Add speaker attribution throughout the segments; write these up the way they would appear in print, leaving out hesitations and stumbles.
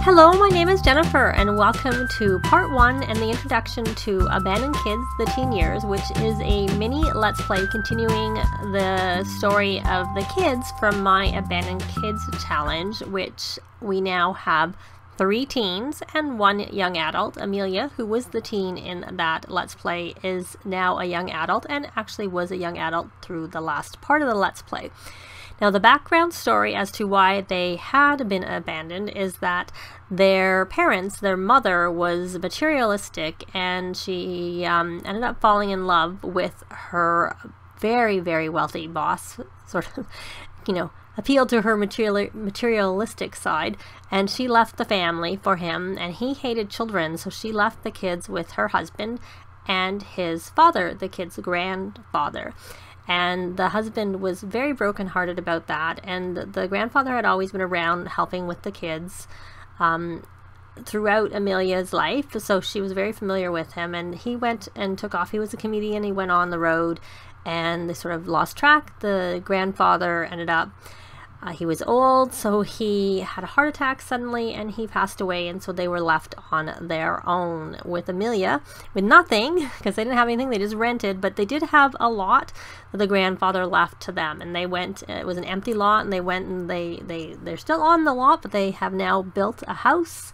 Speaker 1: Hello, my name is Jennifer, and welcome to part 1 and the introduction to Abandoned Kids, the Teen Years, which is a mini Let's Play continuing the story of the kids from my Abandoned Kids challenge, which we now have 3 teens and 1 young adult. Amelia, who was the teen in that Let's Play, is now a young adult and actually was a young adult through the last part of the Let's Play. Now, the background story as to why they had been abandoned is that their parents, their mother, was materialistic, and she ended up falling in love with her very, very wealthy boss, sort of, appealed to her materialistic side, and she left the family for him, and he hated children, so she left the kids with her husband and his father, the kids' grandfather. And the husband was very brokenhearted about that, and the grandfather had always been around helping with the kids throughout Amelia's life, so she was very familiar with him, and he went and took off. He was a comedian, he went on the road, and they sort of lost track. The grandfather ended up, he was old, so he had a heart attack suddenly, and he passed away, and so they were left on their own with Amelia, with nothing, because they didn't have anything, they just rented, but they did have a lot that the grandfather left to them, and they went, it was an empty lot, and they went and they're still on the lot, but they have now built a house,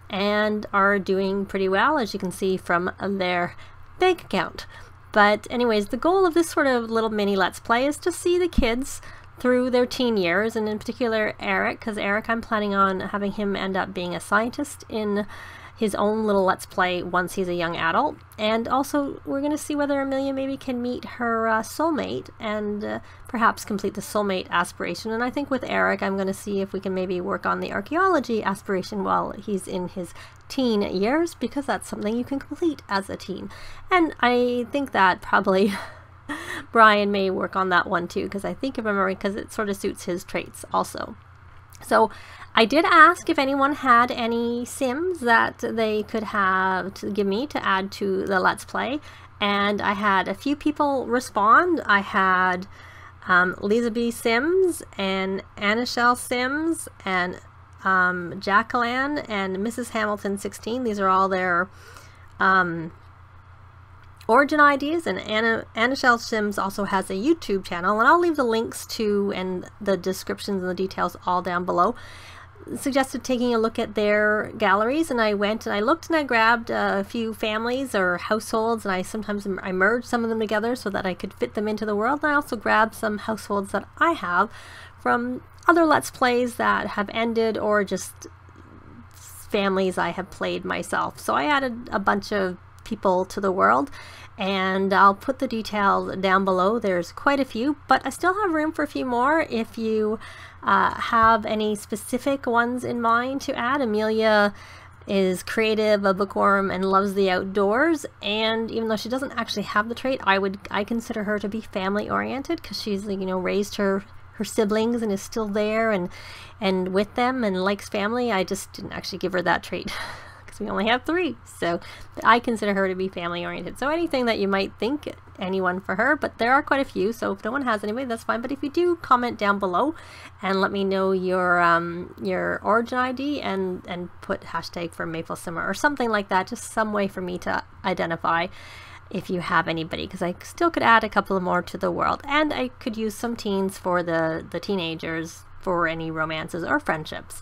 Speaker 1: and are doing pretty well, as you can see from their bank account. But anyways, the goal of this sort of little mini Let's Play is to see the kids through their teen years, and in particular Eric, because Eric, I'm planning on having him end up being a scientist in his own little Let's Play once he's a young adult. And also we're going to see whether Amelia maybe can meet her soulmate and perhaps complete the soulmate aspiration. And I think with Eric, I'm going to see if we can maybe work on the archaeology aspiration while he's in his teen years, because that's something you can complete as a teen. And I think that probably Brian may work on that one too, because I think, if I'm remembering, because it sort of suits his traits also. So I did ask if anyone had any Sims that they could have to give me to add to the Let's Play, and I had a few people respond. I had Lisa B. Sims and Anishelle Sims and Jacqueline and Mrs. Hamilton 16. These are all their origin ideas, and Anishelle Sims also has a YouTube channel, and I'll leave the links to and the descriptions and the details all down below. Suggested taking a look at their galleries, and I went and I looked and I grabbed a few families or households, and I merged some of them together so that I could fit them into the world, and I also grabbed some households that I have from other Let's Plays that have ended, or just families I have played myself. So I added a bunch of people to the world, and I'll put the details down below. There's quite a few, but I still have room for a few more if you have any specific ones in mind to add. Amelia is creative, a bookworm, and loves the outdoors, and even though she doesn't actually have the trait, I consider her to be family oriented, because she's, raised her siblings and is still there and with them and likes family. I just didn't actually give her that trait because we only have 3, so I consider her to be family oriented. So anything that you might think, anyone for her, but there are quite a few, so if no one has anybody, that's fine. But if you do, comment down below and let me know your origin ID and put hashtag for Maple Simmer or something like that, just some way for me to identify if you have anybody, because I still could add a couple more to the world, and I could use some teens for the teenagers for any romances or friendships.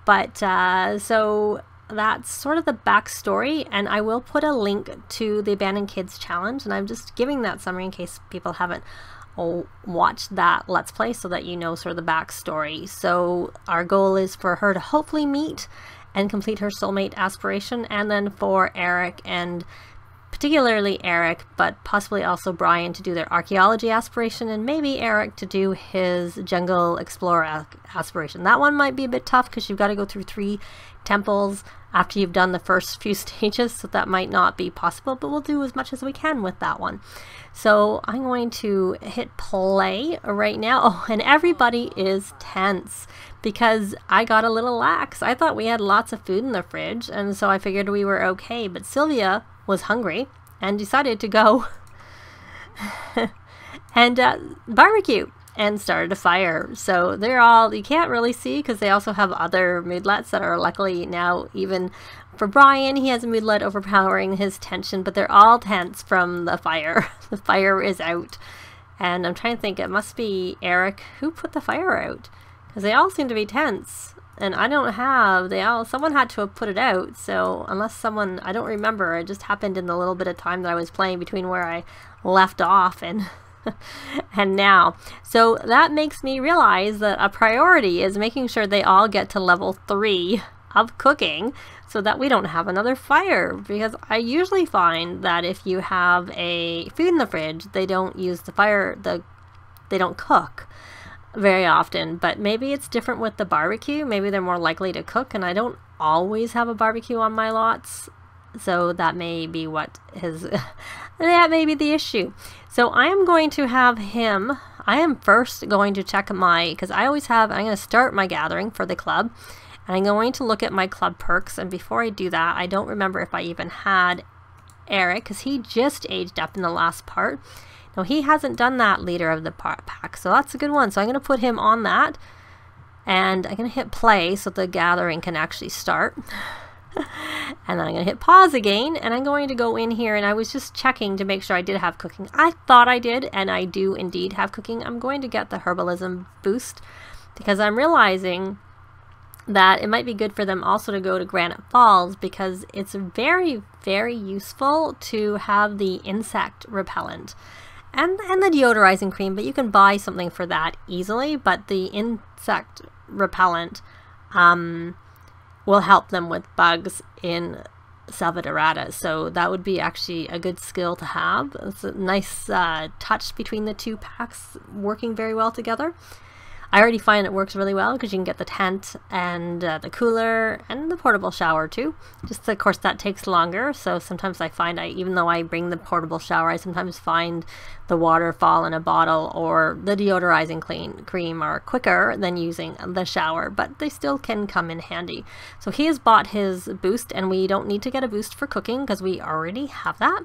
Speaker 1: But so that's sort of the backstory, and I will put a link to the Abandoned Kids challenge, and I'm just giving that summary in case people haven't watched that Let's Play, so that you know sort of the backstory. So our goal is for her to hopefully meet and complete her soulmate aspiration, and then for Eric, and particularly Eric, but possibly also Brian, to do their archaeology aspiration, and maybe Eric to do his jungle explorer aspiration. That one might be a bit tough because you've got to go through 3 temples after you've done the first few stages, so that might not be possible, but we'll do as much as we can with that one. So I'm going to hit play right now. Oh, and everybody is tense because I got a little lax. I thought we had lots of food in the fridge, and so I figured we were okay, but Sylvia was hungry and decided to go and barbecue. and started a fire. So they're all, you can't really see because they also have other moodlets that are luckily now, even for Brian, he has a moodlet overpowering his tension, but they're all tense from the fire. The fire is out. And I'm trying to think, it must be Eric who put the fire out, because they all seem to be tense. And I don't have, someone had to have put it out. So unless someone, I don't remember, it just happened in the little bit of time that I was playing between where I left off and and now. So that makes me realize that a priority is making sure they all get to level 3 of cooking so that we don't have another fire, because I usually find that if you have a food in the fridge, they don't use the fire, they don't cook very often. But maybe it's different with the barbecue. Maybe they're more likely to cook, and I don't always have a barbecue on my lots, so that may be what is that may be the issue. So I am going to have him, I am first going to check because I always have, I'm going to start my gathering for the club, and I'm going to look at my club perks. And before I do that, I don't remember if I even had Eric, because he just aged up in the last part. Now he hasn't done that leader of the pack, so that's a good one. So I'm going to put him on that, and I'm going to hit play so the gathering can actually start. And then I'm going to hit pause again, and I'm going to go in here, and I was just checking to make sure I did have cooking. I thought I did, and I do indeed have cooking. I'm going to get the herbalism boost because I'm realizing that it might be good for them also to go to Granite Falls, because it's very, very useful to have the insect repellent and the deodorizing cream, but you can buy something for that easily. But the insect repellent will help them with bugs in Salvadorada, so that would be actually a good skill to have. It's a nice touch between the two packs working very well together. I already find it works really well because you can get the tent and the cooler and the portable shower too. Just of course that takes longer, so sometimes I find even though I bring the portable shower, I sometimes find the waterfall in a bottle or the deodorizing cream are quicker than using the shower, but they still can come in handy. So he has bought his boost, and we don't need to get a boost for cooking because we already have that.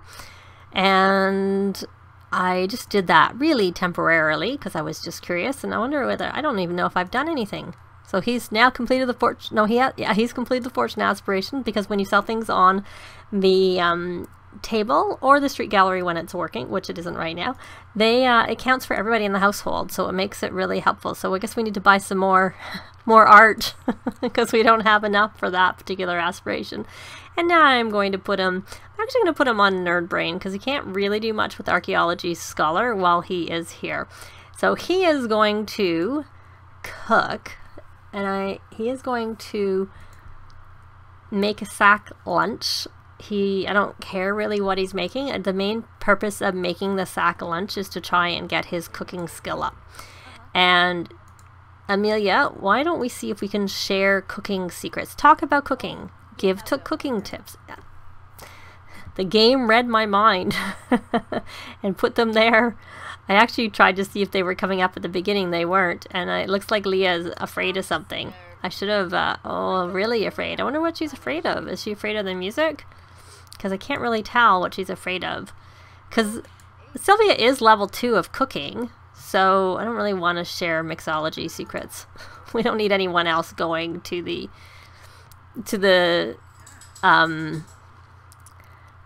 Speaker 1: And I just did that really temporarily because I was just curious, and I wonder whether, I don't even know if I've done anything. So he's now completed the fortune. No, he's completed the fortune aspiration, because when you sell things on the table or the street gallery when it's working, which it isn't right now, it counts for everybody in the household, so it makes it really helpful. So I guess we need to buy some more art because we don't have enough for that particular aspiration. And now I'm going to put him, I'm actually going to put him on Nerd Brain because he can't really do much with Archaeology Scholar while he is here. So he is going to cook, and he is going to make a sack lunch. I don't care really what he's making. The main purpose of making the sack lunch is to try and get his cooking skill up. And Amelia, why don't we see if we can share cooking secrets? Talk about cooking. Give cooking tips. The game read my mind and put them there. I actually tried to see if they were coming up at the beginning. They weren't. And it looks like Leah's afraid of something. I should have, oh, really afraid. I wonder what she's afraid of. Is she afraid of the music? Because I can't really tell what she's afraid of. Because Sylvia is level 2 of cooking, so I don't really want to share mixology secrets. We don't need anyone else going to the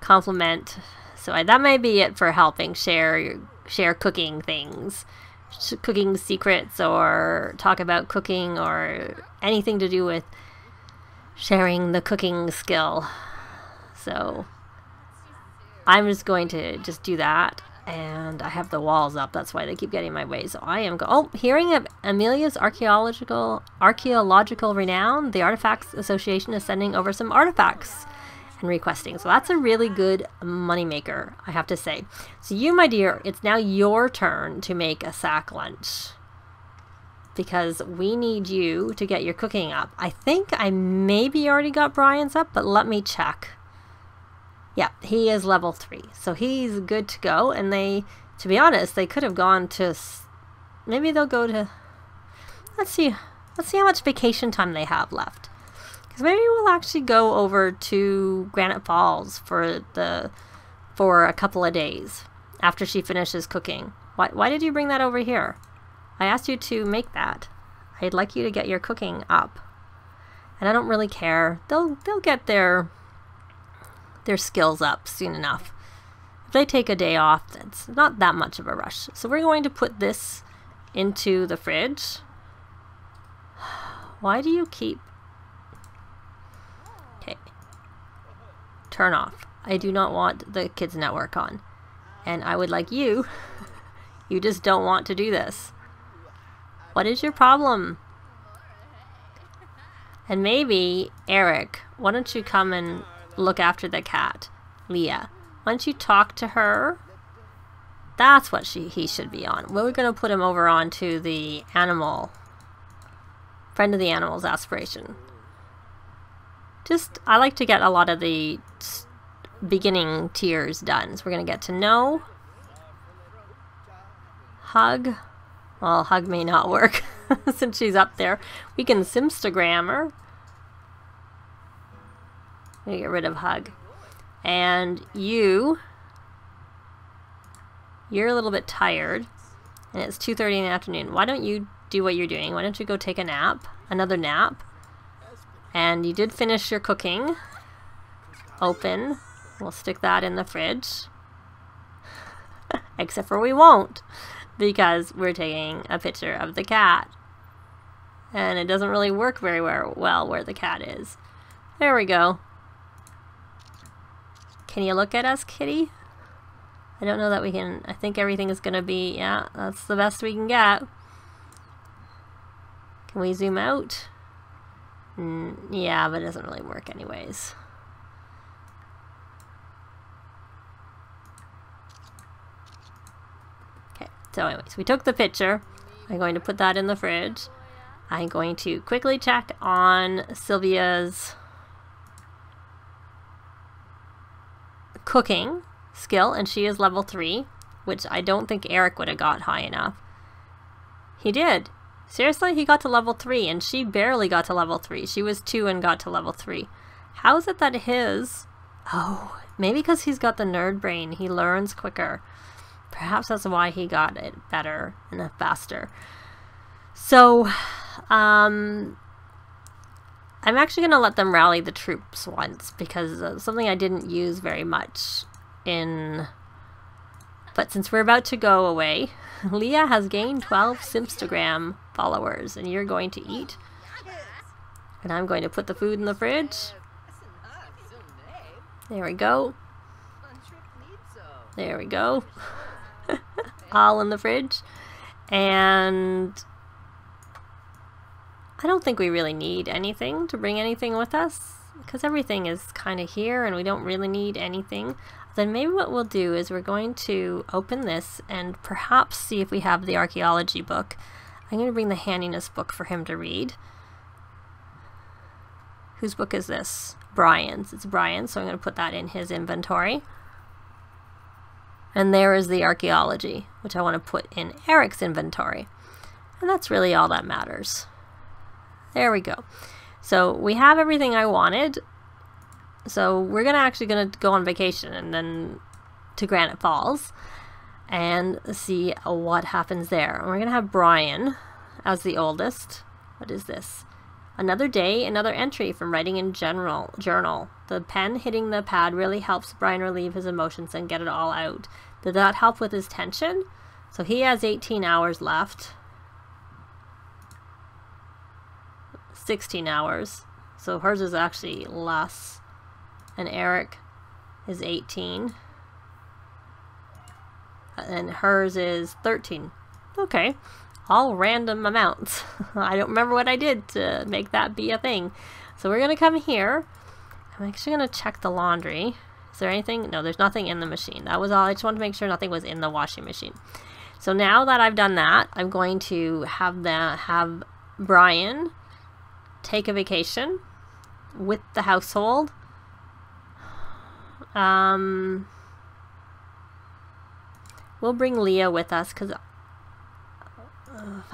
Speaker 1: compliment. So that may be it for helping share cooking things, cooking secrets, or talk about cooking, or anything to do with sharing the cooking skill. So I'm just going to do that, and I have the walls up. That's why they keep getting in my way. So I am hearing of Amelia's archaeological renown. The Artifacts Association is sending over some artifacts and requesting. So that's a really good moneymaker, I have to say. So you, my dear, it's now your turn to make a sack lunch, because we need you to get your cooking up. I think I maybe already got Brian's up, but let me check. Yeah, he is level 3, so he's good to go. And to be honest, they could have gone to, maybe they'll go to, let's see how much vacation time they have left. Because maybe we'll actually go over to Granite Falls for a couple of days after she finishes cooking. Why did you bring that over here? I asked you to make that. I'd like you to get your cooking up. And I don't really care. They'll get their skills up soon enough. If they take a day off, it's not that much of a rush. So we're going to put this into the fridge. Why do you keep... Okay. Turn off. I do not want the kids' network on. And I would like you... You just don't want to do this. What is your problem? And maybe, Eric, why don't you come and look after the cat? Leah, why don't you talk to her? That's what he should be on. We're going to put him over onto the animal... Friend of the Animals aspiration. I like to get a lot of the beginning tiers done. So we're going to get to know... Hug. Well, hug may not work since she's up there. We can Simstagram her. We get rid of hug. And you're a little bit tired. And it's 2:30 in the afternoon. Why don't you do what you're doing? Why don't you go take a nap? Another nap. And you did finish your cooking. Open. We'll stick that in the fridge. Except for we won't. Because we're taking a picture of the cat. And it doesn't really work very well where the cat is. There we go. Can you look at us, kitty? I don't know that we can... I think everything is going to be... Yeah, that's the best we can get. Can we zoom out? Yeah, but it doesn't really work anyways. So anyways, we took the picture. I'm going to put that in the fridge. I'm going to quickly check on Sylvia's cooking skill, and she is level 3, which I don't think Eric would have got high enough. He did. Seriously, he got to level 3, and she barely got to level 3. She was 2 and got to level 3. How is it that his... Oh, maybe because he's got the nerd brain. He learns quicker. Perhaps that's why he got it better and faster. So, I'm actually going to let them rally the troops once, because something I didn't use very much in... But since we're about to go away, Leah has gained 12 Simstagram followers, and you're going to eat. And I'm going to put the food in the fridge. There we go. There we go. All in the fridge. And I don't think we really need anything to bring anything with us, because everything is kind of here and we don't really need anything. Then maybe what we'll do is we're going to open this and perhaps see if we have the archaeology book. I'm going to bring the handiness book for him to read. Whose book is this? Brian's. It's Brian's, so I'm going to put that in his inventory. And there is the archaeology, which I want to put in Eric's inventory. And that's really all that matters. There we go. So we have everything I wanted. So we're actually going to go on vacation and then to Granite Falls and see what happens there. And we're going to have Brian as the oldest. What is this? Another day, another entry from writing in journal. The pen hitting the pad really helps Brian relieve his emotions and get it all out. Did that help with his tension? So he has 18 hours left. 16 hours. So hers is actually less. And Eric is 18. And hers is 13. Okay. All random amounts. I don't remember what I did to make that be a thing. So we're going to come here. I'm actually going to check the laundry. Is there anything? No, there's nothing in the machine. That was all. I just wanted to make sure nothing was in the washing machine. So now that I've done that, I'm going to have Brian take a vacation with the household. We'll bring Leah with us because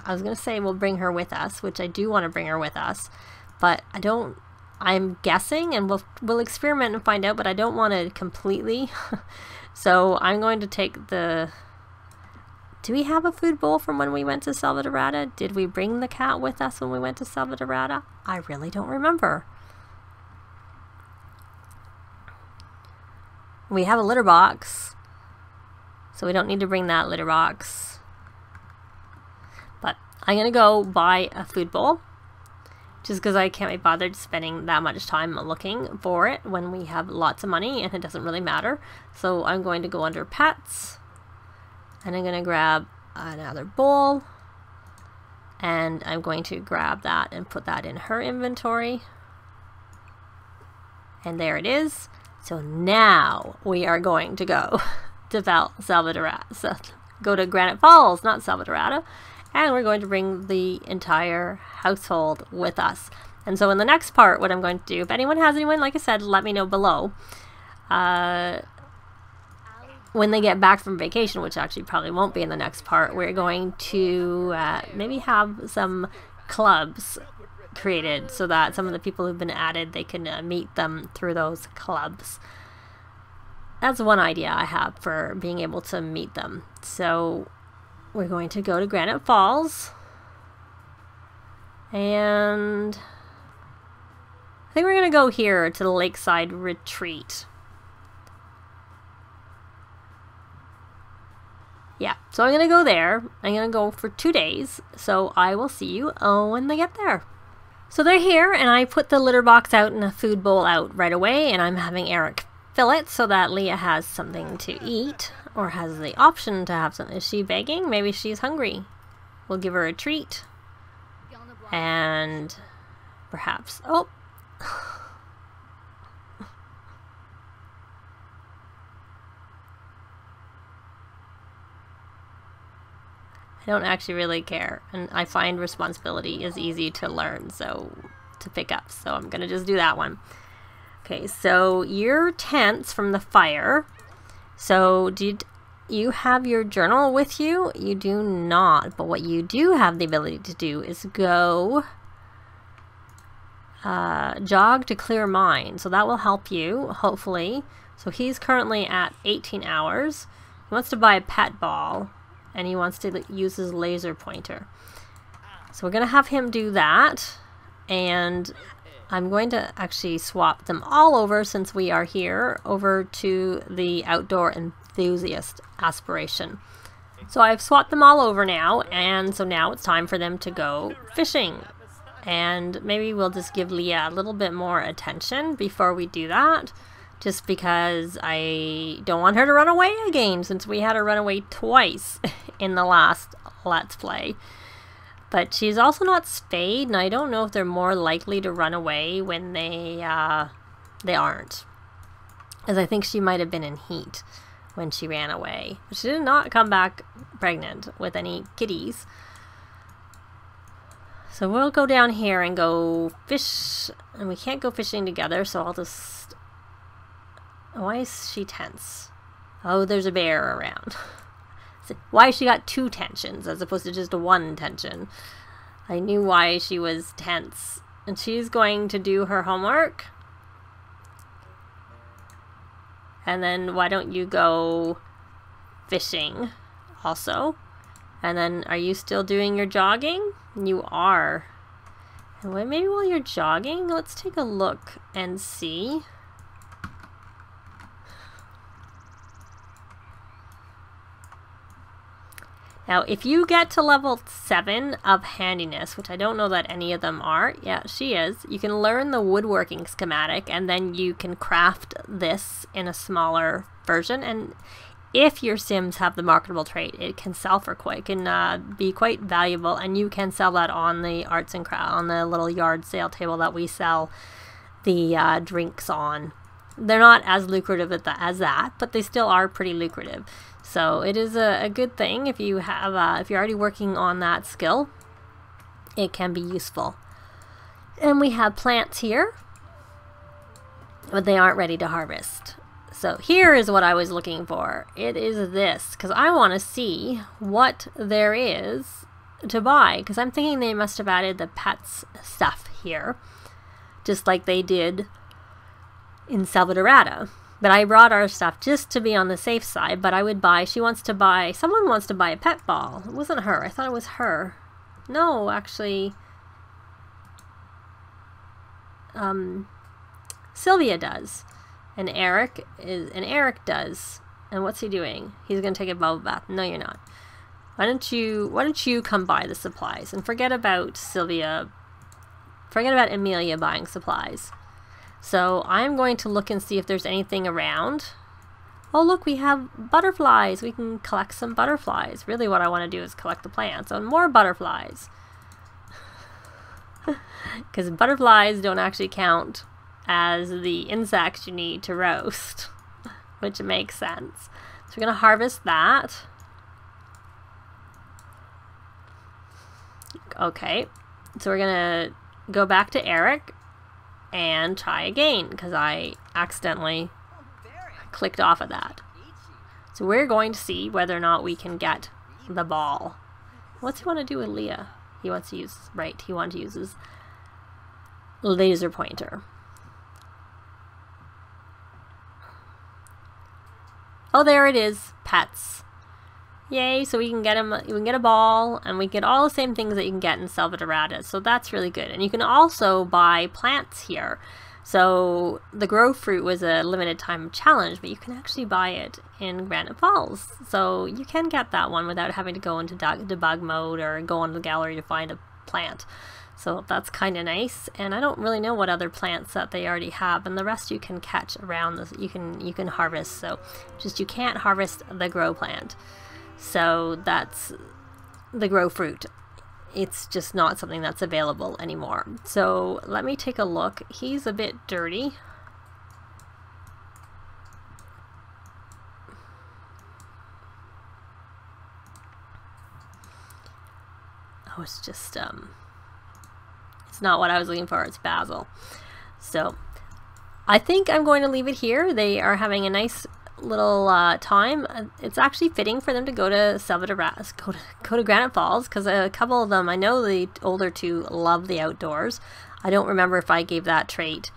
Speaker 1: I was going to say we'll bring her with us, which I do want to bring her with us, but I'm guessing, and we'll experiment and find out, but I don't want to completely. So I'm going to take Do we have a food bowl from when we went to Salvadorada? Did we bring the cat with us when we went to Salvadorada? I really don't remember. We have a litter box, so we don't need to bring that litter box. But I'm going to go buy a food bowl, just because I can't be bothered spending that much time looking for it when we have lots of money and it doesn't really matter. So I'm going to go under pets, and I'm going to grab another bowl, and I'm going to grab that and put that in her inventory. And there it is. So now we are going to go to Salvadorada. So go to Granite Falls, not Salvadorada. And we're going to bring the entire household with us. And so in the next part, what I'm going to do, if anyone has anyone, like I said, let me know below. When they get back from vacation, which actually probably won't be in the next part, we're going to maybe have some clubs created so that some of the people who've been added, they can meet them through those clubs. That's one idea I have for being able to meet them. So we're going to go to Granite Falls, and I think we're going to go here to the Lakeside Retreat. Yeah, so I'm going to go there. I'm going to go for 2 days, so I will see you when they get there. So they're here, and I put the litter box out and a food bowl out right away, and I'm having Eric fill it so that Leah has something to eat, or has the option to have something. Is she begging? Maybe she's hungry. We'll give her a treat. And perhaps, oh. I don't actually really care, and I find responsibility is easy to learn, so to pick up, so I'm gonna just do that one. Okay, so your tents from the fire. So did you have your journal with you? You do not, but what you do have the ability to do is go jog to clear mind, so that will help you, hopefully. So he's currently at 18 hours. He wants to buy a pet ball, and he wants to use his laser pointer. So we're going to have him do that, and I'm going to actually swap them all over, since we are here, over to the outdoor enthusiast aspiration. So I've swapped them all over now, and so now it's time for them to go fishing. And maybe we'll just give Leah a little bit more attention before we do that, just because I don't want her to run away again, since we had her run away twice in the last Let's Play. But she's also not spayed, and I don't know if they're more likely to run away when they aren't. As I think she might have been in heat when she ran away. But she did not come back pregnant with any kitties. So we'll go down here and go fish, and we can't go fishing together, so I'll just... Why is she tense? Oh, there's a bear around. Why she got 2 tensions as opposed to just 1 tension? I knew why she was tense. And she's going to do her homework. And then why don't you go fishing also? And then are you still doing your jogging? You are. And maybe while you're jogging, let's take a look and see. Now, if you get to level 7 of handiness, which I don't know that any of them are, yeah, she is, you can learn the woodworking schematic, and then you can craft this in a smaller version. And if your Sims have the marketable trait, it can sell for quite, can be quite valuable, and you can sell that on the arts and crafts, on the little yard sale table that we sell the drinks on. They're not as lucrative as that, but they still are pretty lucrative. So it is a good thing if you have if you're already working on that skill. It can be useful. And we have plants here, but they aren't ready to harvest. So here is what I was looking for. It is this, because I want to see what there is to buy, because I'm thinking they must have added the pets stuff here, just like they did in Salvadorada. But I brought our stuff just to be on the safe side, but I would buy, someone wants to buy a pet ball. It wasn't her, I thought it was her. No, actually, Sylvia does. And Eric does. And what's he doing? He's gonna take a bubble bath. No, you're not. Why don't you come buy the supplies and forget about Amelia buying supplies. So I'm going to look and see if there's anything around. Oh look, we have butterflies. We can collect some butterflies. Really what I want to do is collect the plants. So more butterflies. Because butterflies don't actually count as the insects you need to roast. Which makes sense. So we're going to harvest that. Okay. So we're going to go back to Eric and try again because I accidentally clicked off of that. So we're going to see whether or not we can get the ball. What's he want to do with Leah? He wants to use, right, he wants to use his laser pointer. Oh, there it is. Pets. Yay, so we can get him, we can get a ball, and we get all the same things that you can get in Salvadorada, so that's really good. And you can also buy plants here. So the grow fruit was a limited time challenge, but you can actually buy it in Granite Falls. So you can get that one without having to go into debug mode or go on the gallery to find a plant. So that's kind of nice, and I don't really know what other plants that they already have, and the rest you can catch around this. You can harvest, so just you can't harvest the grow plant. So that's the grow fruit. It's just not something that's available anymore. So let me take a look. He's a bit dirty. Oh, it's just it's not what I was looking for. It's basil. So I think I'm going to leave it here. They are having a nice little time. It's actually fitting for them to go to go to Granite Falls, because a couple of them, I know the older two love the outdoors. I don't remember if I gave that trait.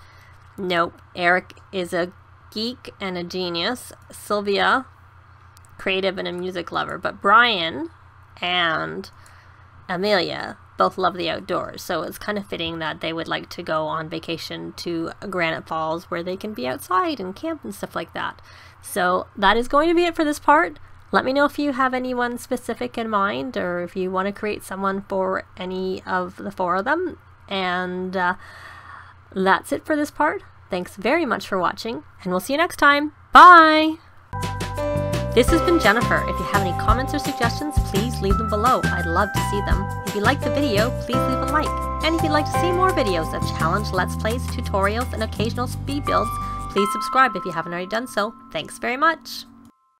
Speaker 1: Nope. Eric is a geek and a genius. Sylvia, creative and a music lover. But Brian and Amelia both love the outdoors, so it's kind of fitting that they would like to go on vacation to Granite Falls where they can be outside and camp and stuff like that. So that is going to be it for this part. Let me know if you have anyone specific in mind, or if you want to create someone for any of the four of them. And that's it for this part. Thanks very much for watching, and we'll see you next time. Bye! This has been Jennifer. If you have any comments or suggestions, please leave them below. I'd love to see them. If you liked the video, please leave a like. And if you'd like to see more videos of challenge, let's plays, tutorials, and occasional speed builds, please subscribe if you haven't already done so. Thanks very much.